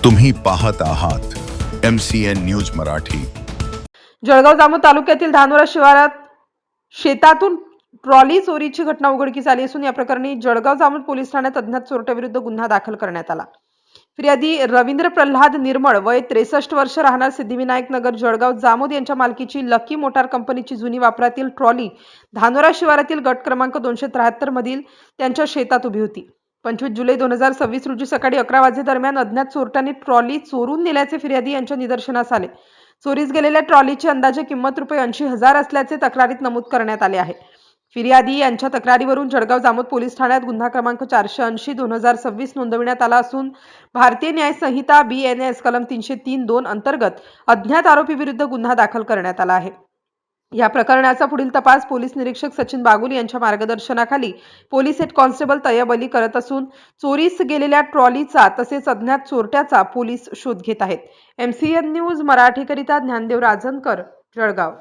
तुम्ही पाहत आहात MCN न्यूज मराठी। जळगाव जामोद तालुक्यातील धानोरा शिवारात शेतातून ट्रॉली चोरीची घटना उघडकीस आली असून या प्रकरणी जळगाव जामोद पोलीस ठाण्यात अज्ञात चोरट्याविरुद्ध गुन्हा दाखल करण्यात आला। फिर्यादी रवींद्र प्रल्हाद निर्मळ वय 63 वर्ष राहणार सिद्धिविनायक नगर जळगाव जामोद यांच्या मालकीची लकी मोटार कंपनीची जुनी वापरातील ट्रॉली धानोरा शिवारातील गट क्रमांक 273 मधील त्यांच्या शेतात उभी होती। 25 जुलै 2026 रोजी सकाळी 11 वाजे दरम्यान अज्ञात चोरट्यांनी ट्रॉली चोरून नेल्याचे फिर्यादी यांच्या निदर्शनास आले। चोरीस गेलेल्या ट्रॉलीची अंदाजे किंमत ₹80,000 असल्याचे तक्रारीत नमूद करण्यात आले आहे। फिर्यादी यांच्या तक्रारीवरून जळगाव जामोद पोलीस ठाण्यात गुन्हा क्रमांक 480/2026 नोंदविण्यात आला असून भारतीय न्याय संहिता BNS कलम 303(2) अंतर्गत अज्ञात आरोपी विरुद्ध गुन्हा दाखल करण्यात आला आहे। या प्रकरणाचा पुढील तपास पोलीस निरीक्षक सचिन बागुल यांच्या मार्गदर्शनाखाली police head constable Taiyab Ali करत असून चोरीस गेलेल्या ट्रॉलीचा तसेच अज्ञात चोरट्याचा पोलीस शोध घेत आहेत। MCN न्यूज मराठीकरिता ज्ञानदेव राजनकर, जळगाव।